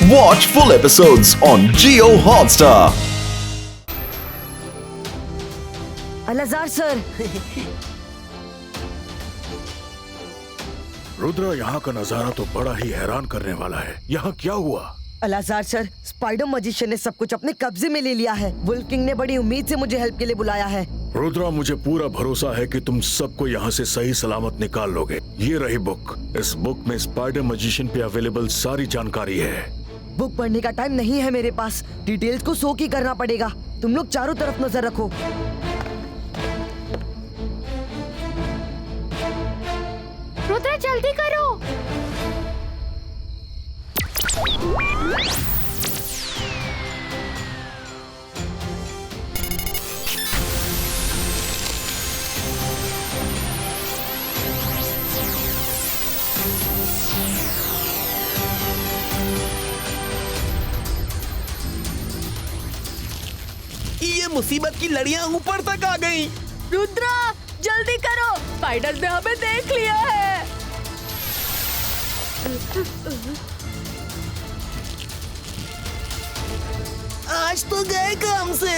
Watch full episodes on Jio Hotstar. अलाजार sir. Rudra, यहाँ का नजारा तो बड़ा ही हैरान करने वाला है। यहाँ क्या हुआ? अलाजार सर, स्पाइडर मजिशियन ने सब कुछ अपने कब्जे में ले लिया है। वुल्फ किंग ने बड़ी उम्मीद से मुझे हेल्प के लिए बुलाया है। रुद्रा, मुझे पूरा भरोसा है कि तुम सबको यहाँ से सही सलामत निकाल लोगे। ये रही बुक। इस बुक में स्पाइडर मजिशियन पे अवेलेबल सारी जानकारी है। बुक पढ़ने का टाइम नहीं है मेरे पास। डिटेल्स को सोक ही करना पड़ेगा। तुम लोग चारों तरफ नजर रखो। रुद्रा, जल्दी करो। ये मुसीबत की लड़ियां ऊपर तक आ गई। रुद्रा, जल्दी करो, स्पाइडर ने हमें देख लिया है। आज तो गए काम से।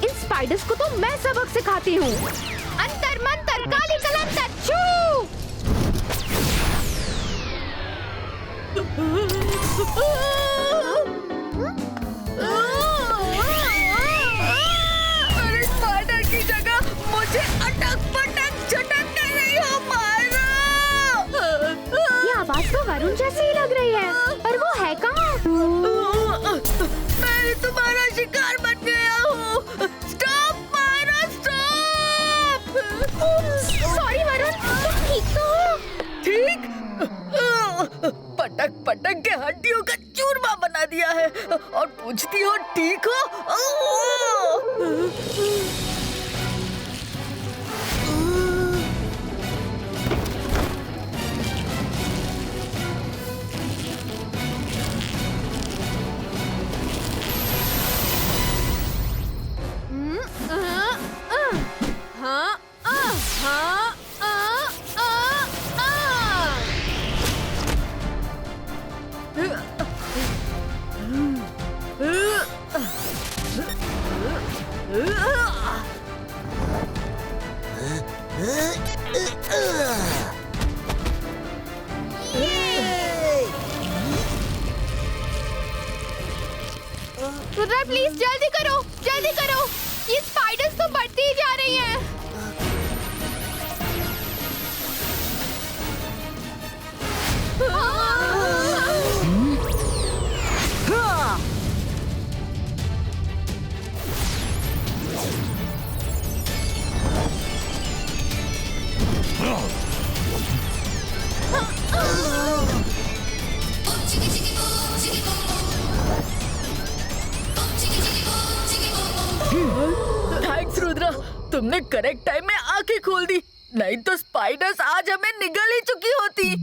इन स्पाइडर्स को तो मैं सबक सिखाती हूँ। अंतर मंतर काली कलंतर छू। अरे स्पाइडर की जगह मुझे अटक पटक झटक कर रही हो मारो। ये आवाज तो वरुण जैसी ही लग रही है, पर वो है कहाँ? मैं तुम्हारा शिकार बन गया हूँ। स्टॉप मारो, स्टॉप। सॉरी वरुण, तुम ठीक तो हो? ठीक? पटक पटक के हड्डियों का चूरमा बना दिया है और पूछती हो ठीक हो? रुद्रा, प्लीज जल्दी करो, जल्दी करो। ये स्पाइडर्स तो बढ़ती ही जा रही हैं। थैंक्स रुद्रा, तुमने करेक्ट टाइम में आंखें खोल दी, नहीं तो स्पाइडर्स आज हमें निगल ही चुकी होती।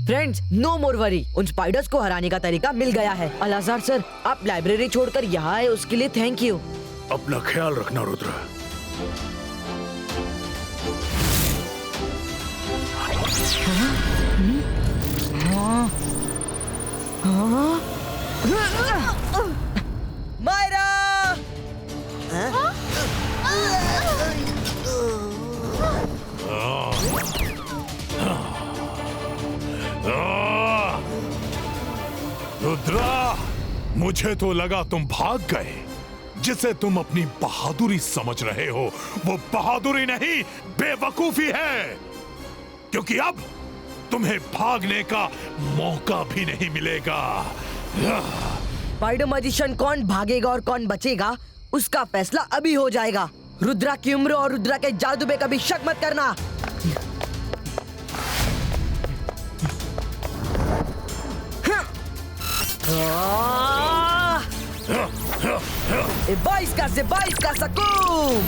फ्रेंड्स, नो मोर वरी। उन स्पाइडर्स को हराने का तरीका मिल गया है। अलाजार सर, आप लाइब्रेरी छोड़कर यहाँ आए उसके लिए थैंक यू। अपना ख्याल रखना रुद्रा। मायरा! रुद्रा, मुझे तो लगा तुम भाग गए। जिसे तुम अपनी बहादुरी समझ रहे हो, वो बहादुरी नहीं, बेवकूफी है। क्योंकि अब तुम्हें भागने का मौका भी नहीं मिलेगा। स्पाइडर मजिशियन कौन भागेगा और कौन बचेगा, उसका फैसला अभी हो जाएगा। रुद्रा की उम्र और रुद्रा के जादू पे कभी शक मत करना। से 22 का सकूम।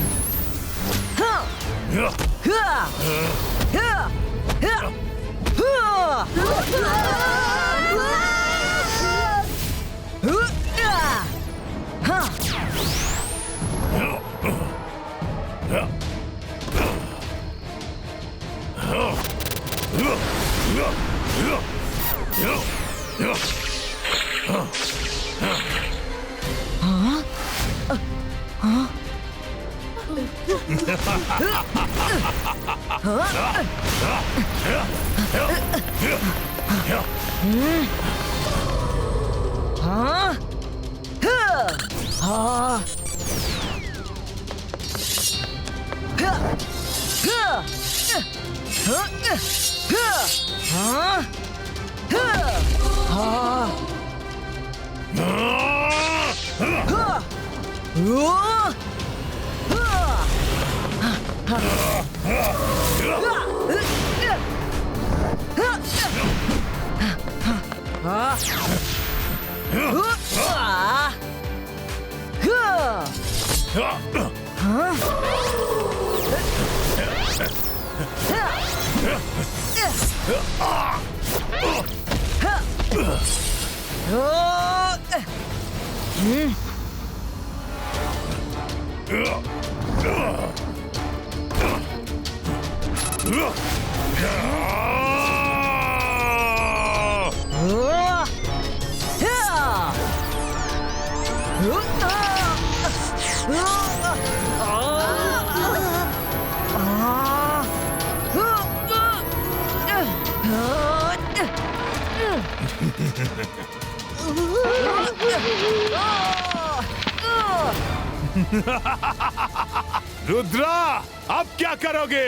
रुद्रा, अब क्या करोगे?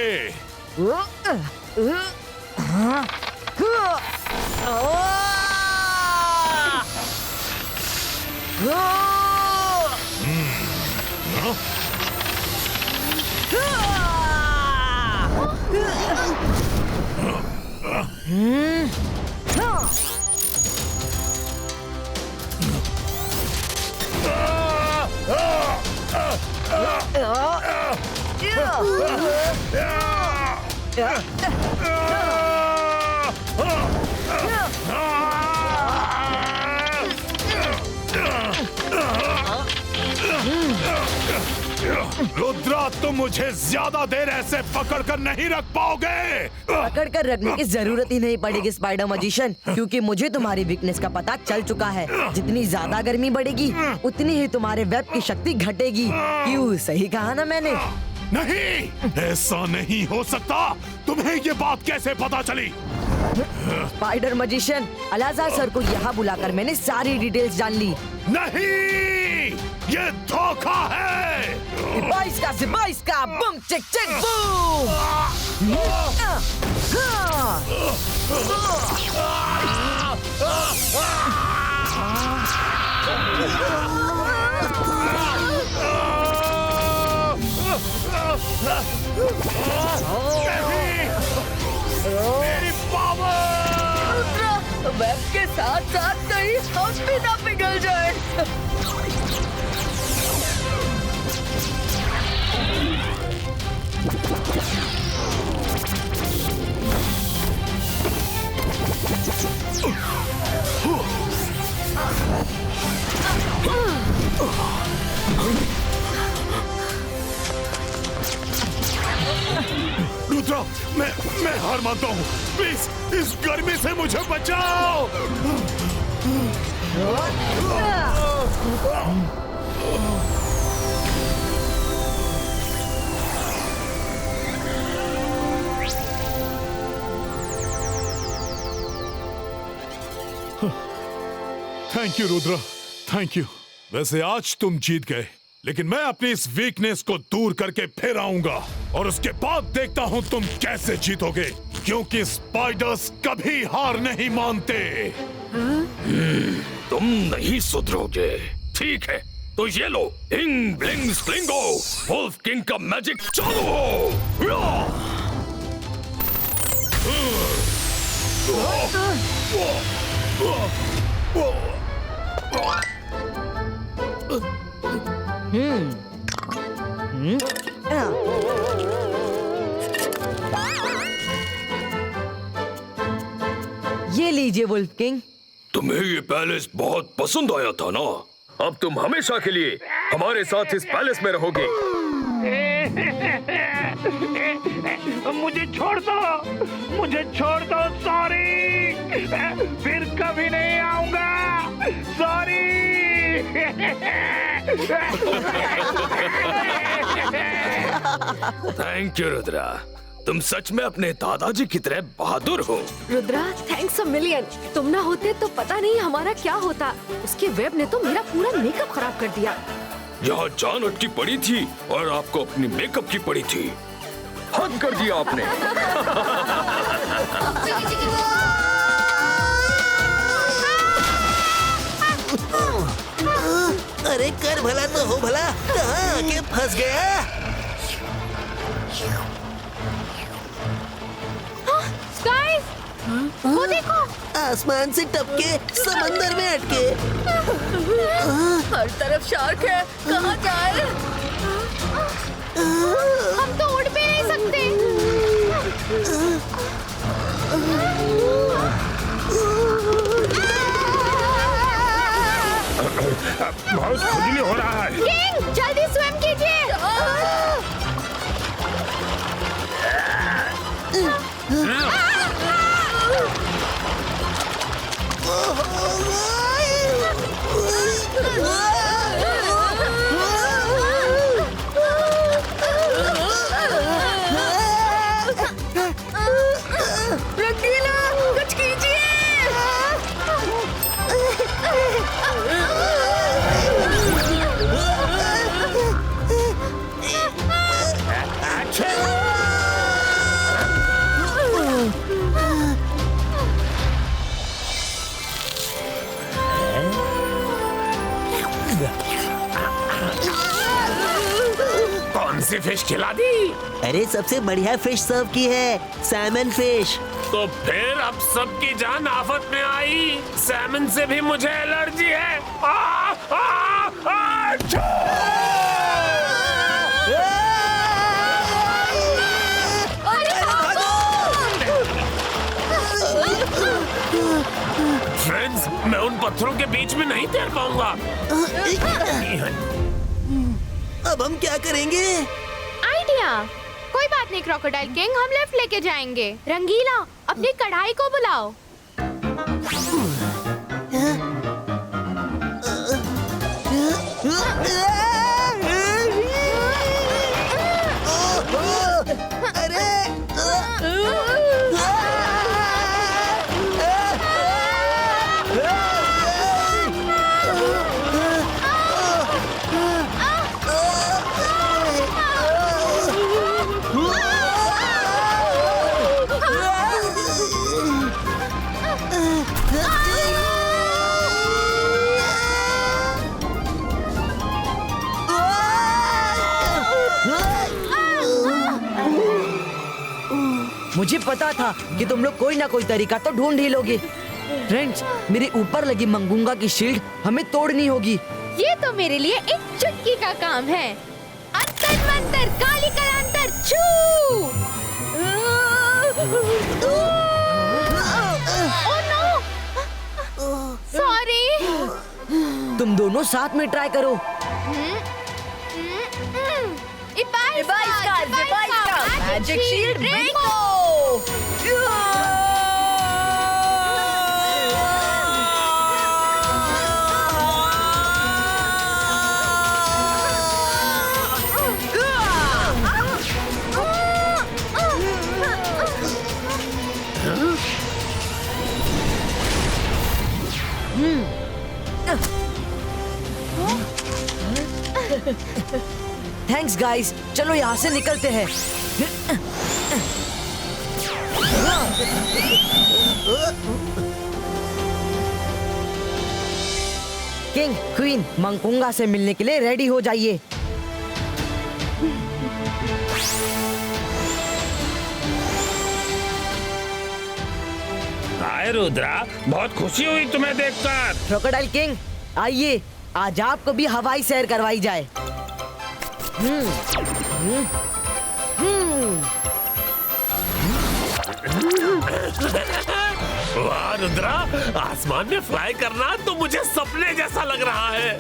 रुद्रा, तुम मुझे ज्यादा देर ऐसे पकड़ कर नहीं रख पाओगे। पकड़ कर रखने की जरूरत ही नहीं पड़ेगी स्पाइडर मैजिशियन, क्योंकि मुझे तुम्हारी वीकनेस का पता चल चुका है। जितनी ज्यादा गर्मी बढ़ेगी उतनी ही तुम्हारे वेब की शक्ति घटेगी। क्यों, सही कहा ना मैंने? नहीं, ऐसा नहीं हो सकता। तुम्हें ये बात कैसे पता चली? स्पाइडर मैजिशियन, अलाजार सर को यहाँ बुलाकर मैंने सारी डिटेल्स जान ली। नहीं, ये धोखा है। सिपाइस का बूम चिक चिक बूम। मेरी पावर! वेब के साथ साथ कहीं हम भी ना पिघल जाए। रुद्रा, मैं हार मानता हूँ। प्लीज इस गर्मी से मुझे बचाओ। Thank you Rudra, thank you. वैसे आज तुम जीत गए, लेकिन मैं अपनी इस वीकनेस को दूर करके फिर आऊंगा और उसके बाद देखता हूं तुम कैसे जीतोगे, क्योंकि स्पाइडर्स कभी हार नहीं मानते। तुम नहीं सुधरोगे। ठीक है, तो ये लो, हिंग ब्लिंग स्प्लिंगो, वुल्फ किंग का मैजिक चालू हो। ये लीजिए वुल्फ किंग। तुम्हें ये पैलेस बहुत पसंद आया था ना? अब तुम हमेशा के लिए हमारे साथ इस पैलेस में रहोगे। मुझे छोड़ दो, सॉरी। फिर कभी नहीं आऊंगा। थैंक यू रुद्रा, तुम सच में अपने दादाजी की तरह बहादुर हो। Rudra, thanks a million. तुम ना होते तो पता नहीं हमारा क्या होता। उसके वेब ने तो मेरा पूरा मेकअप खराब कर दिया। यहाँ जान अटकी पड़ी थी और आपको अपनी मेकअप की पड़ी थी। हद कर दिया आपने। अरे कर भला तो हो भला, कहाँ आके फंस गया? गाइस, वो देखो, आसमान से टपके समंदर में अटके। हर तरफ शार्क है, कहाँ जाए? हम तो उड़ भी नहीं सकते। बहुत खुजली हो रहा है। किंग, जल्दी स्वयं कीजिए। रंगीला, कुछ कीजिए। कौन सी फिश खिला दी? अरे सबसे बढ़िया फिश सर्व की है, सैमन फिश। तो फिर अब सबकी जान आफत में आई। सैमन से भी मुझे एलर्जी है। फ्रेंड्स, मैं उन पत्थरों के बीच में नहीं तैर पाऊंगा। अब हम क्या करेंगे? आइडिया, कोई बात नहीं क्रोकोडाइल किंग, हम लेफ्ट लेके जाएंगे। रंगीला, अपनी कढ़ाई को बुलाओ। मुझे पता था कि तुम लोग कोई ना कोई तरीका तो ढूंढ ही लोगे। फ्रेंड्स, मेरे ऊपर लगी मंगूंगा की शील्ड हमें तोड़नी होगी। ये तो मेरे लिए एक चुटकी का काम है। अंतर मंतर काली कलांतर छू। Oh no, sorry. तुम दोनों साथ में ट्राई करो। मैजिक शील्ड ब्रेको। थैंक्स गाइस, चलो यहाँ से निकलते हैं। किंग, क्वीन, मंगूंगा से मिलने के लिए रेडी हो जाइए। हाय रुद्रा, बहुत खुशी हुई तुम्हें देखकर। क्रोकोडाइल किंग, आइए, आज आपको भी हवाई सैर करवाई जाए। वाह रुद्रा, आसमान में फ्लाई करना तो मुझे सपने जैसा लग रहा है।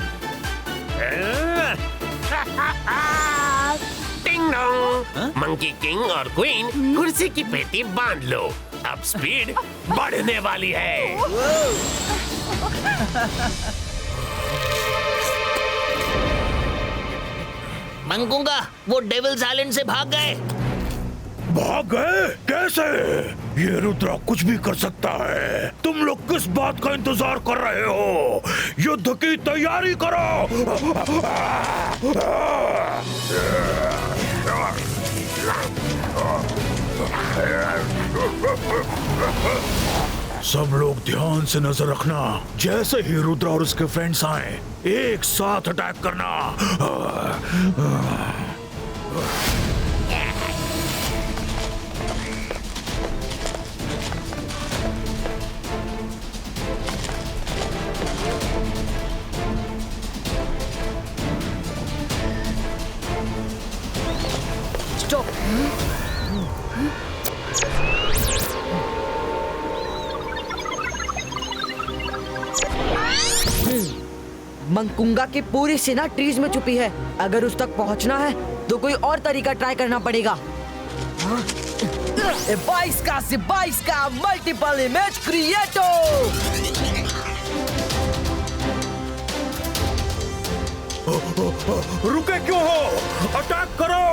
टिंग डोंग, मंकी किंग और क्वीन कुर्सी की पेटी बांध लो, अब स्पीड बढ़ने वाली है। मंगूंगा वो डेविल्स आइलैंड से भाग गए। भाग गए? कैसे? ये रुद्रा कुछ भी कर सकता है। तुम लोग किस बात का इंतजार कर रहे हो? युद्ध की तैयारी करो। सब लोग ध्यान से नजर रखना। जैसे ही रुद्रा और उसके फ्रेंड्स आए, एक साथ अटैक करना। स्टॉप। मंकुंगा की पूरी सेना ट्रीज में छुपी है। अगर उस तक पहुंचना है तो कोई और तरीका ट्राई करना पड़ेगा। 22 का मल्टीपल इमेज क्रिएटो। रुके क्यों हो? अटैक करो।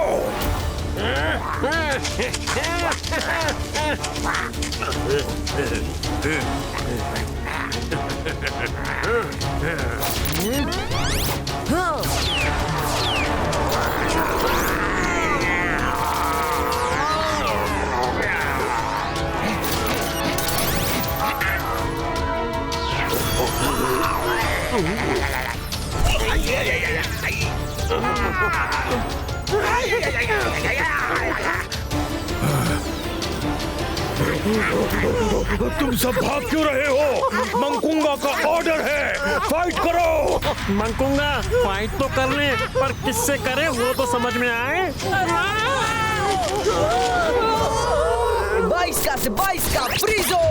तुम सब भाग क्यों रहे हो? मंकुंगा का ऑर्डर है, फाइट करो। मंकुंगा फाइट तो कर ले, पर किससे करें वो तो समझ में आए। 22 का फ्रीजो।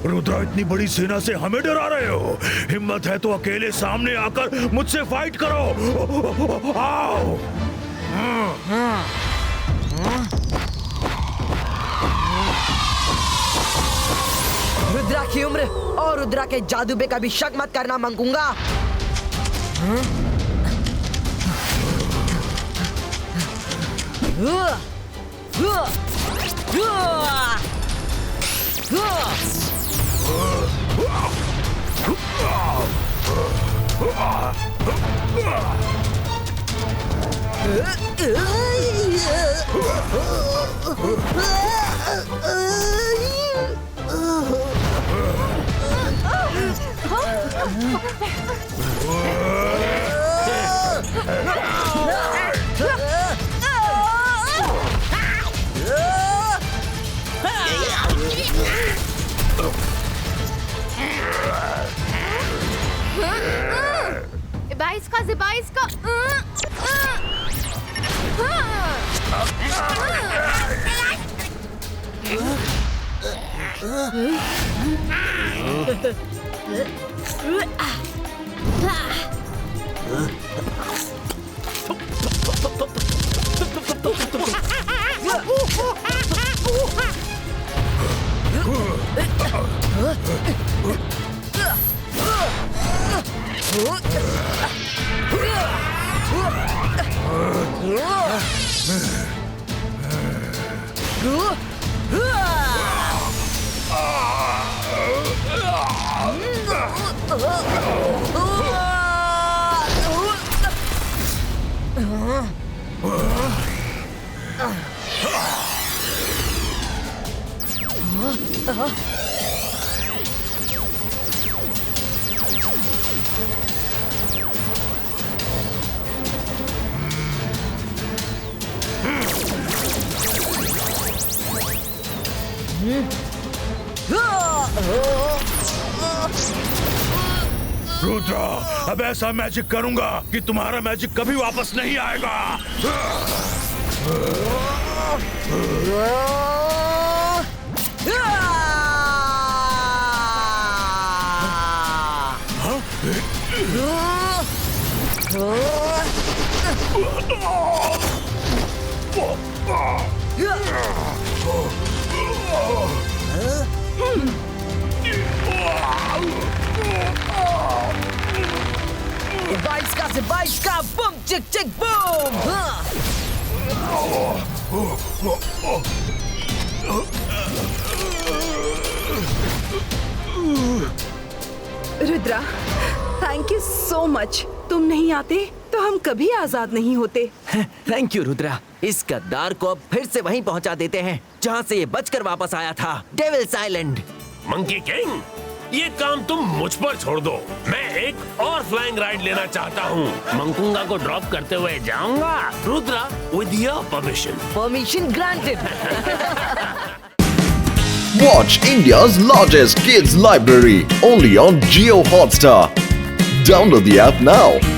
रुद्रा, इतनी बड़ी सेना से हमें डरा रहे हो? हिम्मत है तो अकेले सामने आकर मुझसे फाइट करो। आओ। रुद्रा की उम्र और रुद्रा के जादू पे कभी शक मत करना मंकुंगा। बाईस का रुद्रा, अब ऐसा मैजिक करूंगा कि तुम्हारा मैजिक कभी वापस नहीं आएगा। Ivaishka, boom, chick, chick, boom! Rudra, thank you so much. तुम नहीं आते तो हम कभी आजाद नहीं होते। Thank you Rudra. इस गद्दार को अब फिर से वहीं पहुंचा देते हैं जहां से ये बचकर वापस आया था, डेविल्स आइलैंड। मंकी किंग, ये काम तुम मुझ पर छोड़ दो। मैं एक और फ्लाइंग राइड लेना चाहता हूँ। मंकुंगा को ड्रॉप करते हुए जाऊंगा। Rudra, with your permission. Permission granted. Watch India's largest kids library only on Jio Hotstar. Download the app now.